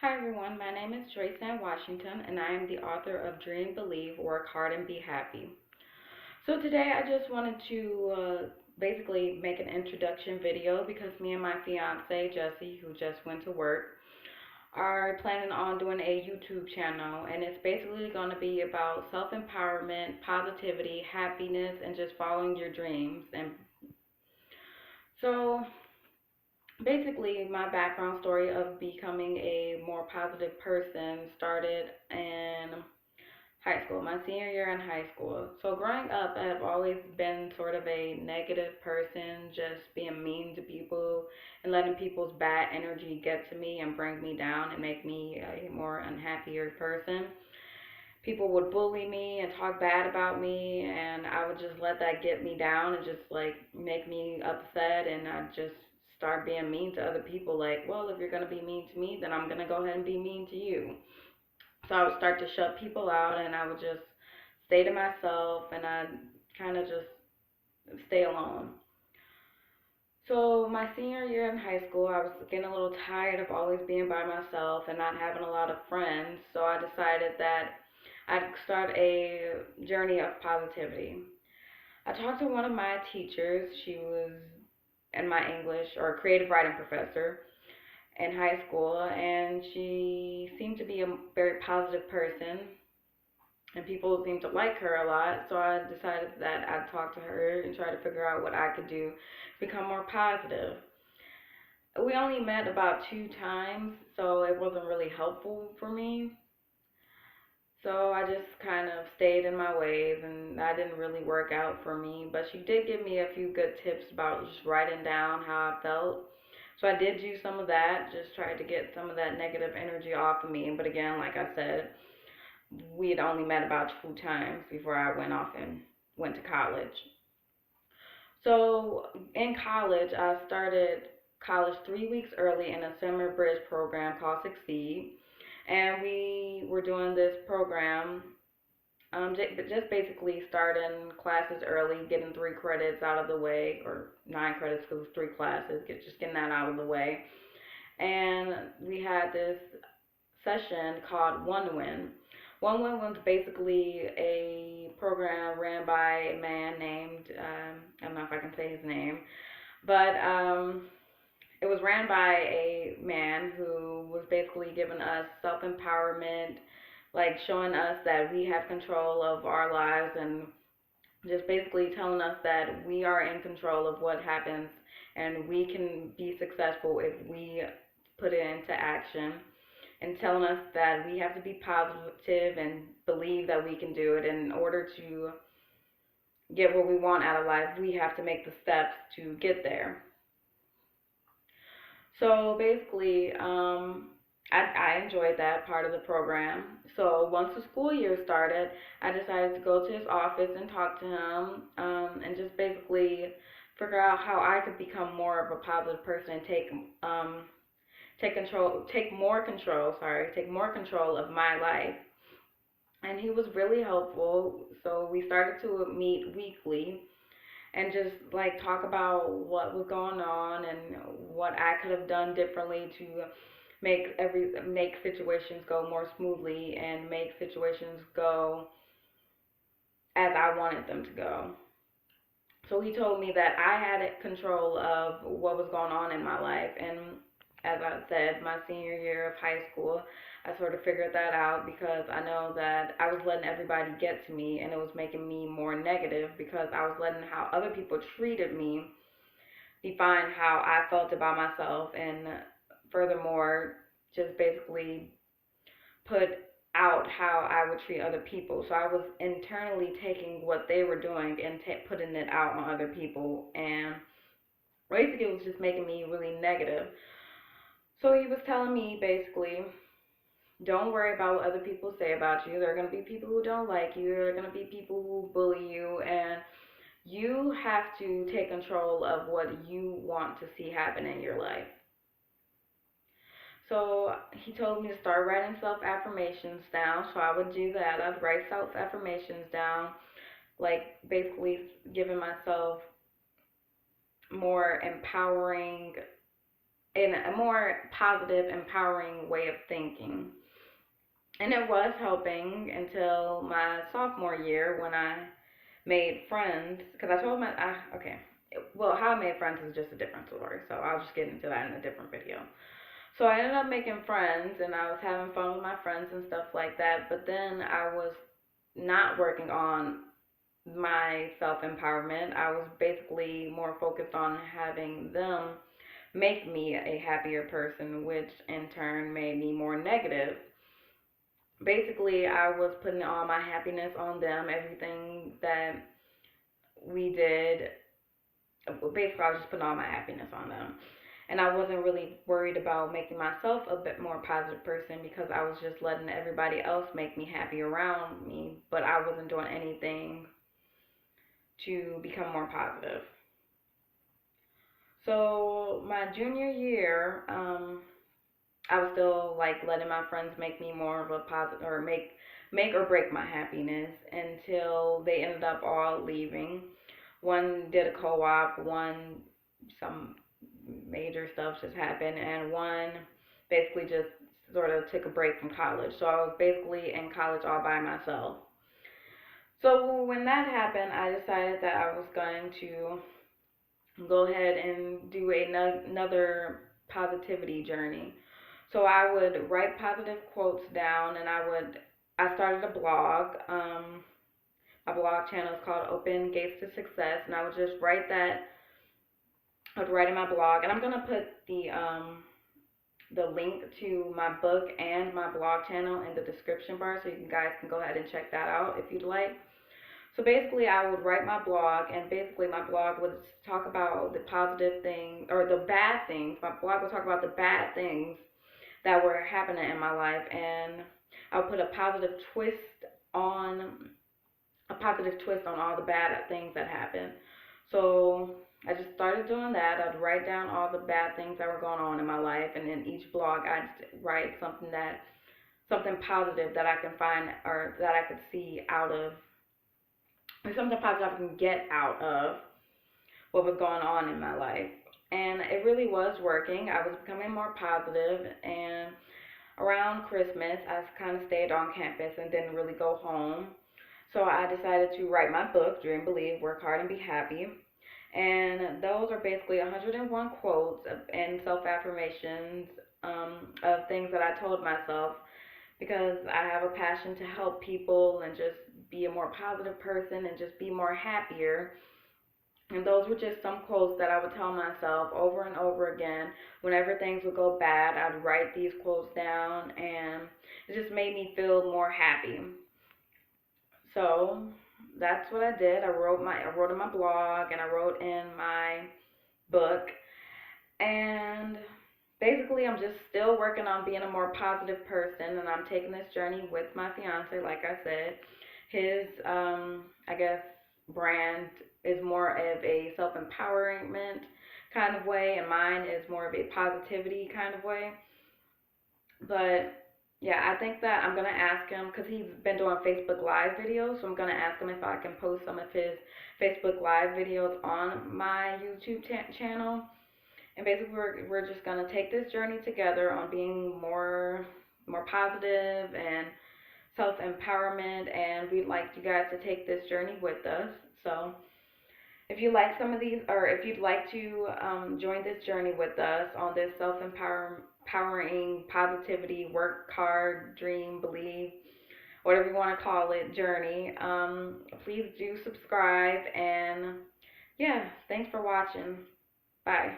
Hi everyone, my name is Joyce Ann Washington and I am the author of Dream, Believe, Work Hard, and Be Happy. So today I just wanted to basically make an introduction video because me and my fiance Jesse, who just went to work, are planning on doing a YouTube channel, and it's basically going to be about self-empowerment, positivity, happiness, and just following your dreams. And so basically my background story of becoming a more positive person started in high school, my senior year in high school. So growing up, I have always been sort of a negative person, just being mean to people and letting people's bad energy get to me and bring me down and make me a more unhappier person. People would bully me and talk bad about me, and I would just let that get me down and just like make me upset, and I'd just start being mean to other people. Like, well, if you're gonna be mean to me, then I'm gonna go ahead and be mean to you. So I would start to shut people out, and I would just stay to myself, and I'd kind of just stay alone. So my senior year in high school, I was getting a little tired of always being by myself and not having a lot of friends. So I decided that I'd start a journey of positivity. I talked to one of my teachers. She was in my English or creative writing professor in high school, and she seemed to be a very positive person, and people seemed to like her a lot. So I decided that I'd talk to her and try to figure out what I could do to become more positive. We only met about 2 times, so it wasn't really helpful for me. So I just kind of stayed in my ways, and that didn't really work out for me. But she did give me a few good tips about just writing down how I felt. So I did do some of that, just tried to get some of that negative energy off of me. But again, like I said, we had only met about 2 times before I went off and went to college. So in college, I started college 3 weeks early in a summer bridge program called Succeed. And we were doing this program, just basically starting classes early, getting 3 credits out of the way, or 9 credits because it's 3 classes, just getting that out of the way. And we had this session called One Win. One Win was basically a program ran by a man named, I don't know if I can say his name, but it was ran by a man who was basically giving us self empowerment, like showing us that we have control of our lives, and just basically telling us that we are in control of what happens and we can be successful if we put it into action, and telling us that we have to be positive and believe that we can do it. In order to get what we want out of life, we have to make the steps to get there. So basically, I enjoyed that part of the program. So once the school year started, I decided to go to his office and talk to him, and just basically figure out how I could become more of a positive person and take more control of my life. And he was really helpful. So we started to meet weekly and just like talk about what was going on and what I could have done differently to make situations go more smoothly and make situations go as I wanted them to go. So he told me that I had control of what was going on in my life. And as I said, my senior year of high school, I sort of figured that out because I know that I was letting everybody get to me, and it was making me more negative because I was letting how other people treated me define how I felt about myself, and furthermore, just basically put out how I would treat other people. So I was internally taking what they were doing and putting it out on other people, and basically it was just making me really negative. So he was telling me basically, don't worry about what other people say about you. There are going to be people who don't like you. There are going to be people who bully you, and you have to take control of what you want to see happen in your life. So he told me to start writing self affirmations down. So I would do that. I'd write self affirmations down, like basically giving myself more empowering in a more positive, empowering way of thinking. And it was helping until my sophomore year when I made friends. Because I told okay, well, how I made friends is just a different story. So I'll just get into that in a different video. So I ended up making friends and I was having fun with my friends and stuff like that. But then I was not working on my self empowerment. I was basically more focused on having them make me a happier person, which in turn made me more negative. Basically, I was putting all my happiness on them, everything that we did. Basically, I was just putting all my happiness on them. And I wasn't really worried about making myself a bit more positive person because I was just letting everybody else make me happy around me, but I wasn't doing anything to become more positive. So my junior year, I was still like letting my friends make me more of a positive or make or break my happiness until they ended up all leaving. One did a co-op, one some major stuff just happened, and one basically just sort of took a break from college. So I was basically in college all by myself. So when that happened, I decided that I was going to go ahead and do another positivity journey. So I would write positive quotes down, and I started a blog. My blog channel is called Open Gates to Success, and I would just write that. I would write in my blog, and I'm gonna put the link to my book and my blog channel in the description bar, so you guys can go ahead and check that out if you'd like. So basically, I would write my blog, and basically, my blog would talk about the positive things or the bad things. My blog would talk about the bad things that were happening in my life, and I would put on a positive twist on all the bad things that happened. So I just started doing that. I'd write down all the bad things that were going on in my life, and in each blog, I'd write something positive that I can find or that I could see out of or something positive I can get out of what was going on in my life. And it really was working. I was becoming more positive, and around Christmas, I kind of stayed on campus and didn't really go home. So I decided to write my book, Dream, Believe, Work Hard, and Be Happy. And those are basically 101 quotes and self affirmations of things that I told myself because I have a passion to help people and just be a more positive person and just be more happier. And those were just some quotes that I would tell myself over and over again. Whenever things would go bad, I'd write these quotes down, and it just made me feel more happy. So that's what I did. I wrote in my blog and I wrote in my book, and basically I'm just still working on being a more positive person, and I'm taking this journey with my fiance. Like I said, his I guess brand is more of a self empowerment kind of way, and mine is more of a positivity kind of way. But yeah, I think that I'm gonna ask him because he's been doing Facebook Live videos. So I'm gonna ask him if I can post some of his Facebook Live videos on my YouTube channel. And basically, we're just gonna take this journey together on being more positive and self empowerment. And we'd like you guys to take this journey with us. So if you like some of these, or if you'd like to join this journey with us on this empowering positivity, work hard, dream, believe, whatever you want to call it, journey, please do subscribe. And yeah, thanks for watching. Bye.